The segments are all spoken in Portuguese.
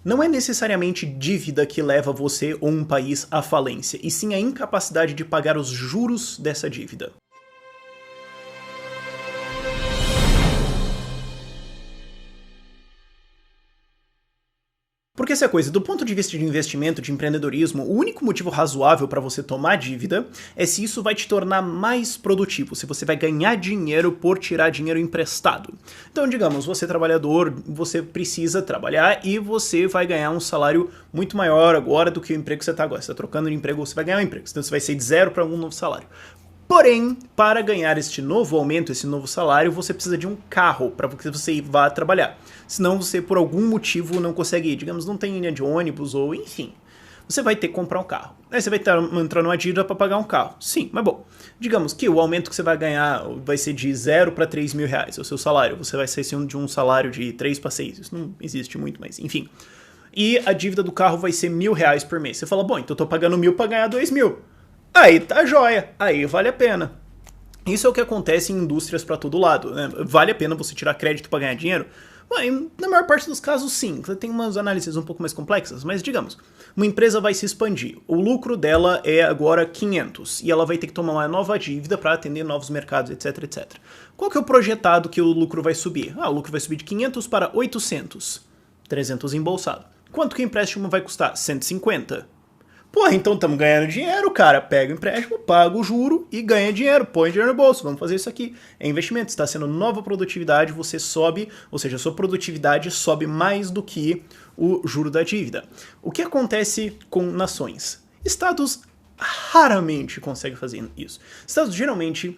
Não é necessariamente dívida que leva você ou um país à falência, e sim a incapacidade de pagar os juros dessa dívida. Porque essa é a coisa, do ponto de vista de investimento, de empreendedorismo, o único motivo razoável para você tomar dívida é se isso vai te tornar mais produtivo, se você vai ganhar dinheiro por tirar dinheiro emprestado. Então, digamos, você é trabalhador, você precisa trabalhar e você vai ganhar um salário muito maior agora do que o emprego que você está agora. Você está trocando de emprego, você vai ganhar um emprego, então você vai sair de zero para um novo salário. Porém, para ganhar este novo aumento, esse novo salário, você precisa de um carro para que você vá trabalhar. Senão você, por algum motivo, não consegue ir. Digamos, não tem linha de ônibus ou enfim. Você vai ter que comprar um carro. Aí você vai entrar numa dívida para pagar um carro. Sim, mas bom. Digamos que o aumento que você vai ganhar vai ser de 0 para 3 mil reais, o seu salário. Você vai sair de um salário de 3 para 6. Isso não existe muito, mas enfim. E a dívida do carro vai ser R$ 1.000 por mês. Você fala, bom, então eu tô pagando 1.000 para ganhar 2.000. Aí tá joia, aí vale a pena. Isso é o que acontece em indústrias para todo lado, né? Vale a pena você tirar crédito para ganhar dinheiro? Bom, na maior parte dos casos, sim. Tem umas análises um pouco mais complexas, mas digamos, uma empresa vai se expandir. O lucro dela é agora 500 e ela vai ter que tomar uma nova dívida para atender novos mercados, etc, etc. Qual que é o projetado que o lucro vai subir? O lucro vai subir de 500 para 800. 300 embolsado. Quanto que o empréstimo vai custar? 150. Porra, então estamos ganhando dinheiro, cara. Pega o empréstimo, paga o juro e ganha dinheiro. Põe dinheiro no bolso. Vamos fazer isso aqui. É investimento. Está sendo nova produtividade, você sobe, ou seja, a sua produtividade sobe mais do que o juro da dívida. O que acontece com nações? Estados raramente conseguem fazer isso. Estados geralmente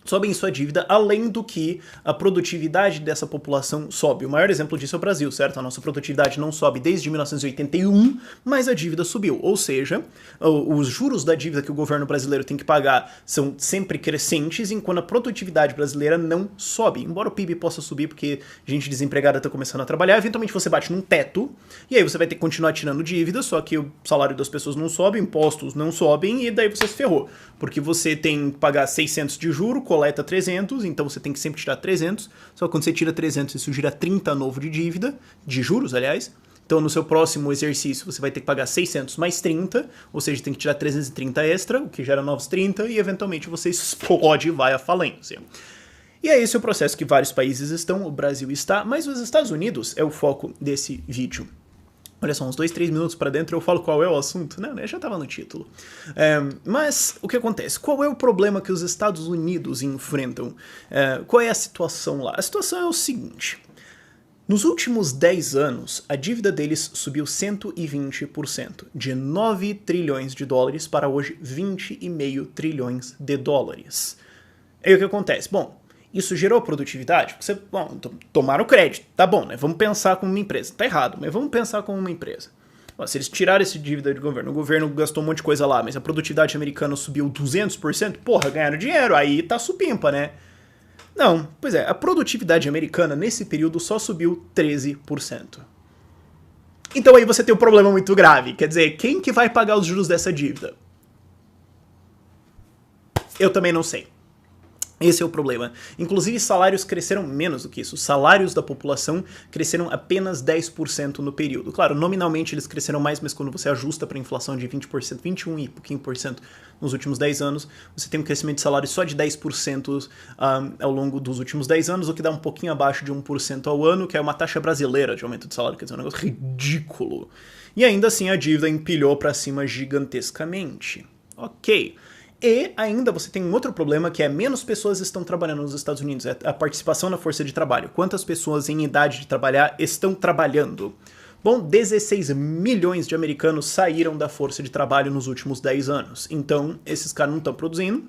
sobem sua dívida além do que a produtividade dessa população sobe. O maior exemplo disso é o Brasil, certo? A nossa produtividade não sobe desde 1981, mas a dívida subiu. Ou seja, os juros da dívida que o governo brasileiro tem que pagar são sempre crescentes, enquanto a produtividade brasileira não sobe. Embora o PIB possa subir porque gente desempregada está começando a trabalhar, eventualmente você bate num teto, e aí você vai ter que continuar tirando dívida, só que o salário das pessoas não sobe, impostos não sobem, e daí você se ferrou. Porque você tem que pagar 600 de juro, coleta 300, então você tem que sempre tirar 300, só que quando você tira 300, isso gira 30 novo de dívida, de juros, aliás. Então no seu próximo exercício você vai ter que pagar 600 mais 30, ou seja, tem que tirar 330 extra, o que gera novos 30, e eventualmente você explode e vai à falência. E é esse o processo que vários países estão, o Brasil está, mas os Estados Unidos é o foco desse vídeo. Olha só, uns 2, 3 minutos pra dentro eu falo qual é o assunto. Não, né? Já tava no título. Mas o que acontece? Qual é o problema que os Estados Unidos enfrentam? Qual é a situação lá? A situação é o seguinte. Nos últimos 10 anos, a dívida deles subiu 120%, de 9 trilhões de dólares para hoje 20,5 trilhões de dólares. Aí o que acontece? Bom, isso gerou produtividade? Tomaram crédito, tá bom, né? Vamos pensar como uma empresa. Tá errado, mas vamos pensar como uma empresa. Se eles tiraram essa dívida do governo, o governo gastou um monte de coisa lá, mas a produtividade americana subiu 200%, porra, ganharam dinheiro, aí tá supimpa, né? Não, pois é, a produtividade americana nesse período só subiu 13%. Então aí você tem um problema muito grave, quer dizer, quem que vai pagar os juros dessa dívida? Eu também não sei. Esse é o problema. Inclusive, salários cresceram menos do que isso. Os salários da população cresceram apenas 10% no período. Claro, nominalmente eles cresceram mais, mas quando você ajusta para a inflação de 20%, 21 e pouquinho por cento nos últimos 10 anos, você tem um crescimento de salário só de 10% ao longo dos últimos 10 anos, o que dá um pouquinho abaixo de 1% ao ano, que é uma taxa brasileira de aumento de salário, quer dizer, um negócio ridículo. E ainda assim a dívida empilhou para cima gigantescamente. Ok. E ainda você tem um outro problema que é menos pessoas estão trabalhando nos Estados Unidos, é a participação na força de trabalho. Quantas pessoas em idade de trabalhar estão trabalhando? Bom, 16 milhões de americanos saíram da força de trabalho nos últimos 10 anos. Então, esses caras não estão produzindo,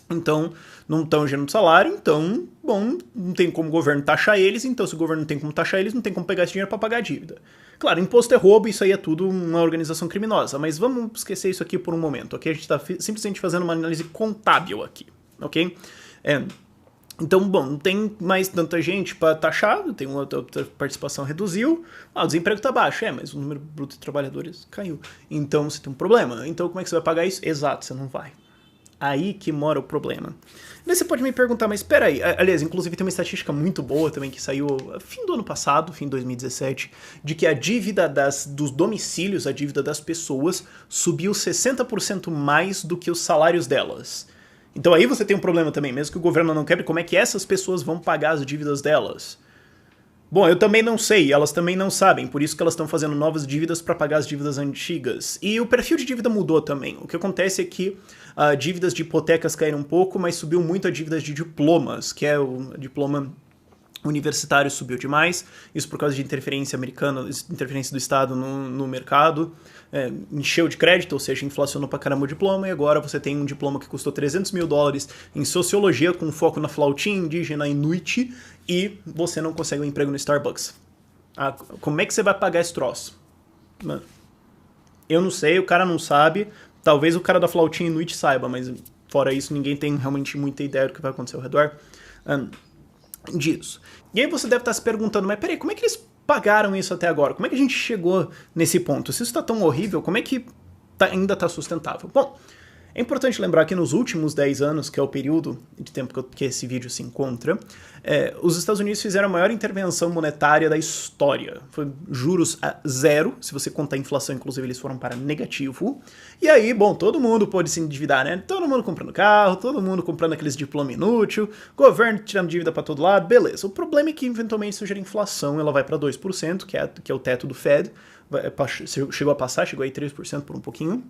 então não estão gerando salário, então, bom, não tem como o governo taxar eles, então se o governo não tem como taxar eles, não tem como pegar esse dinheiro para pagar a dívida. Claro, imposto é roubo, isso aí é tudo uma organização criminosa, mas vamos esquecer isso aqui por um momento, ok? A gente está simplesmente fazendo uma análise contábil aqui, ok? Então, bom, não tem mais tanta gente para taxar, tem uma outra participação reduziu, o desemprego está baixo, mas o número bruto de trabalhadores caiu. Então você tem um problema. Então como é que você vai pagar isso? Exato, você não vai. Aí que mora o problema. Daí você pode me perguntar, mas espera aí, aliás, inclusive tem uma estatística muito boa também que saiu fim do ano passado, fim de 2017, de que a dívida dos domicílios, a dívida das pessoas, subiu 60% mais do que os salários delas. Então aí você tem um problema também, mesmo que o governo não quebre, como é que essas pessoas vão pagar as dívidas delas? Bom, eu também não sei, elas também não sabem, por isso que elas estão fazendo novas dívidas para pagar as dívidas antigas. E o perfil de dívida mudou também. O que acontece é que dívidas de hipotecas caíram um pouco, mas subiu muito a dívidas de diplomas, que é o diploma universitário subiu demais, isso por causa de interferência americana, interferência do Estado no mercado, encheu de crédito, ou seja, inflacionou pra caramba o diploma, e agora você tem um diploma que custou $300 mil em sociologia, com foco na flautinha indígena Inuit, e você não consegue um emprego no Starbucks. Como é que você vai pagar esse troço? Mano, eu não sei, o cara não sabe, talvez o cara da flautinha Inuit saiba, mas fora isso, ninguém tem realmente muita ideia do que vai acontecer ao redor disso. E aí você deve estar se perguntando, mas peraí, como é que eles pagaram isso até agora? Como é que a gente chegou nesse ponto? Se isso está tão horrível, como é que ainda está sustentável? Bom, é importante lembrar que nos últimos 10 anos, que é o período de tempo que esse vídeo se encontra, os Estados Unidos fizeram a maior intervenção monetária da história. Foi juros a zero, se você contar a inflação, inclusive eles foram para negativo. E aí, bom, todo mundo pode se endividar, né? Todo mundo comprando carro, todo mundo comprando aqueles diploma inútil, governo tirando dívida para todo lado, beleza. O problema é que eventualmente isso gera inflação, ela vai para 2%, que é o teto do Fed, chegou aí 3% por um pouquinho.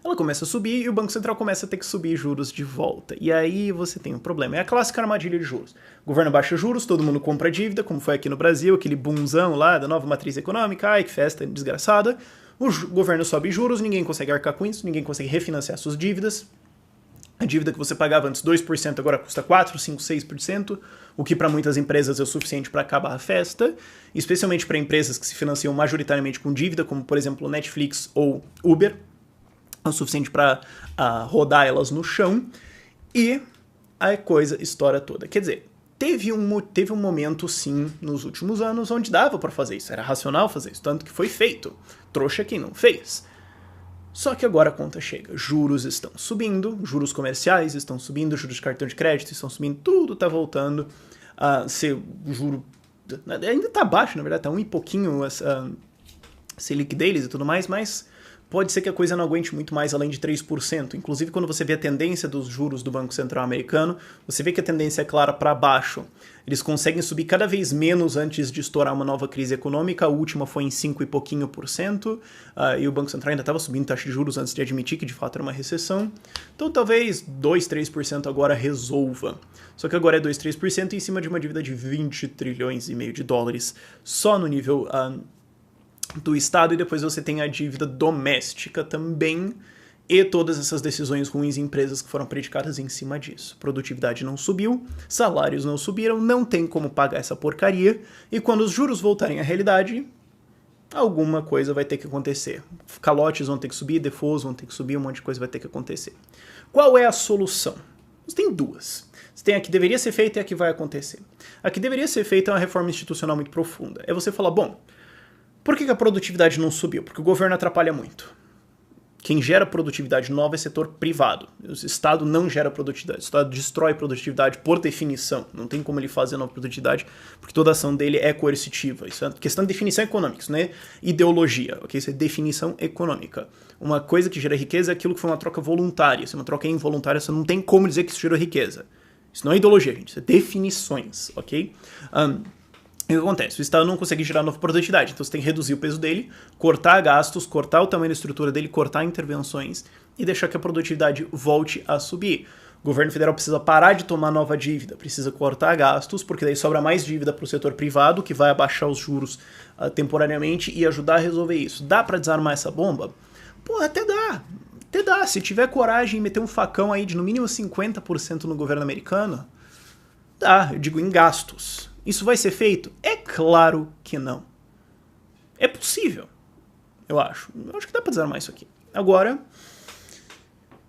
Ela começa a subir e o Banco Central começa a ter que subir juros de volta. E aí você tem um problema. É a clássica armadilha de juros. O governo baixa juros, todo mundo compra dívida, como foi aqui no Brasil, aquele boomzão lá da nova matriz econômica. Ai, que festa desgraçada. O governo sobe juros, ninguém consegue arcar com isso, ninguém consegue refinanciar suas dívidas. A dívida que você pagava antes 2% agora custa 4%, 5%, 6%, o que para muitas empresas é o suficiente para acabar a festa, especialmente para empresas que se financiam majoritariamente com dívida, como por exemplo Netflix ou Uber. É o suficiente para rodar elas no chão, e a coisa estoura toda. Quer dizer, teve um momento, sim, nos últimos anos, onde dava para fazer isso, era racional fazer isso, tanto que foi feito. Trouxa quem não fez. Só que agora a conta chega, juros estão subindo, juros comerciais estão subindo, juros de cartão de crédito estão subindo, tudo está voltando a ser juro... Ainda está baixo, na verdade, está um e pouquinho a Selic deles e tudo mais, mas... pode ser que a coisa não aguente muito mais além de 3%. Inclusive, quando você vê a tendência dos juros do Banco Central americano, você vê que a tendência é clara para baixo. Eles conseguem subir cada vez menos antes de estourar uma nova crise econômica. A última foi em 5 e pouquinho por cento. E o Banco Central ainda estava subindo taxa de juros antes de admitir que de fato era uma recessão. Então, talvez 2, 3% agora resolva. Só que agora é 2, 3% em cima de uma dívida de 20 trilhões e meio de dólares só no nível... do Estado, e depois você tem a dívida doméstica também, e todas essas decisões ruins em empresas que foram predicadas em cima disso. Produtividade não subiu, salários não subiram, não tem como pagar essa porcaria, e quando os juros voltarem à realidade, alguma coisa vai ter que acontecer. Calotes vão ter que subir, defaults vão ter que subir, um monte de coisa vai ter que acontecer. Qual é a solução? Você tem duas. Você tem a que deveria ser feita e a que vai acontecer. A que deveria ser feita é uma reforma institucional muito profunda. É você falar, bom, por que a produtividade não subiu? Porque o governo atrapalha muito. Quem gera produtividade nova é setor privado. O Estado não gera produtividade. O Estado destrói produtividade por definição. Não tem como ele fazer nova produtividade, porque toda ação dele é coercitiva. Isso é questão de definição econômica, isso não é ideologia. Okay? Isso é definição econômica. Uma coisa que gera riqueza é aquilo que foi uma troca voluntária. Se uma troca é involuntária, você não tem como dizer que isso gerou riqueza. Isso não é ideologia, gente. Isso é definições, ok? O que acontece? O Estado não consegue gerar nova produtividade, então você tem que reduzir o peso dele, cortar gastos, cortar o tamanho da estrutura dele, cortar intervenções e deixar que a produtividade volte a subir. O governo federal precisa parar de tomar nova dívida, precisa cortar gastos, porque daí sobra mais dívida para o setor privado, que vai abaixar os juros temporariamente e ajudar a resolver isso. Dá para desarmar essa bomba? Pô, até dá. Até dá. Se tiver coragem e meter um facão aí de no mínimo 50% no governo americano, dá, eu digo em gastos. Isso vai ser feito? É claro que não. É possível, eu acho. Eu acho que dá pra desarmar isso aqui. Agora,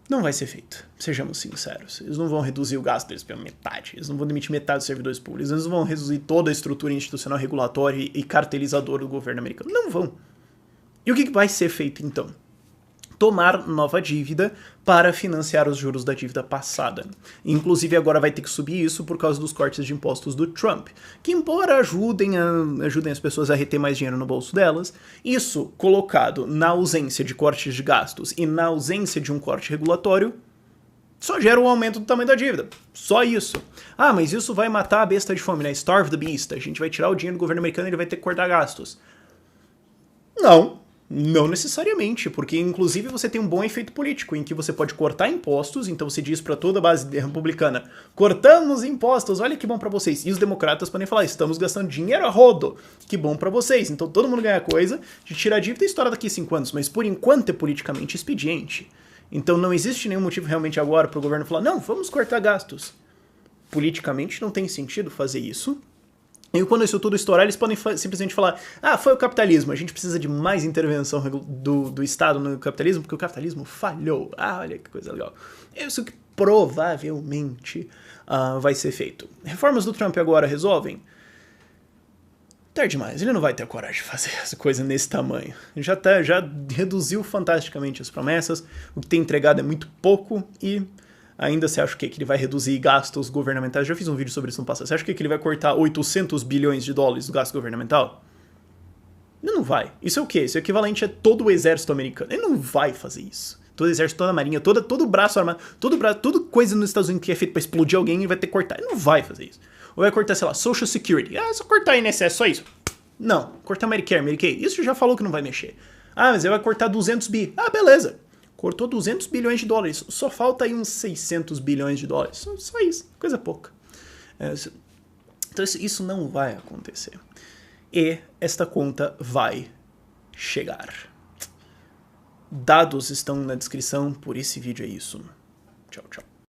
não vai ser feito. Sejamos sinceros. Eles não vão reduzir o gasto deles pela metade. Eles não vão demitir metade dos servidores públicos. Eles não vão reduzir toda a estrutura institucional regulatória e cartelizadora do governo americano. Não vão. E o que vai ser feito, então? tomar nova dívida para financiar os juros da dívida passada. Inclusive agora vai ter que subir isso por causa dos cortes de impostos do Trump, que embora ajudem as pessoas a reter mais dinheiro no bolso delas, isso colocado na ausência de cortes de gastos e na ausência de um corte regulatório, só gera um aumento do tamanho da dívida. Só isso. Ah, mas isso vai matar a besta de fome, né? Starve the beast. A gente vai tirar o dinheiro do governo americano e ele vai ter que cortar gastos. Não necessariamente, porque inclusive você tem um bom efeito político, em que você pode cortar impostos, então você diz para toda a base republicana, cortamos impostos, olha que bom para vocês. E os democratas podem falar, estamos gastando dinheiro a rodo, que bom para vocês. Então todo mundo ganha coisa, de tirar a dívida e estoura daqui a 5 anos, mas por enquanto é politicamente expediente. Então não existe nenhum motivo realmente agora para o governo falar, não, vamos cortar gastos. Politicamente não tem sentido fazer isso. E quando isso tudo estourar, eles podem simplesmente falar, ah, foi o capitalismo, a gente precisa de mais intervenção do Estado no capitalismo, porque o capitalismo falhou. Ah, olha que coisa legal. Isso que provavelmente vai ser feito. Reformas do Trump agora resolvem? Tarde demais, ele não vai ter a coragem de fazer essa coisa nesse tamanho. Já reduziu fantasticamente as promessas, o que tem entregado é muito pouco e... Ainda você acha que ele vai reduzir gastos governamentais? Já fiz um vídeo sobre isso no passado. Você acha que ele vai cortar 800 bilhões de dólares do gasto governamental? Ele não vai. Isso é o quê? Isso é equivalente a todo o exército americano. Ele não vai fazer isso. Todo o exército, toda a marinha, todo o braço armado, toda coisa nos Estados Unidos que é feita pra explodir alguém, ele vai ter que cortar. Ele não vai fazer isso. Ou vai cortar, sei lá, Social Security. Ah, só cortar INSS, só isso. Não. Cortar Medicare, Medicaid. Isso já falou que não vai mexer. Ah, mas ele vai cortar 200 bi. Ah, beleza. Cortou 200 bilhões de dólares. Só falta aí uns 600 bilhões de dólares. Só isso. Coisa pouca. Então isso não vai acontecer. E esta conta vai chegar. Dados estão na descrição, por esse vídeo é isso. Tchau, tchau.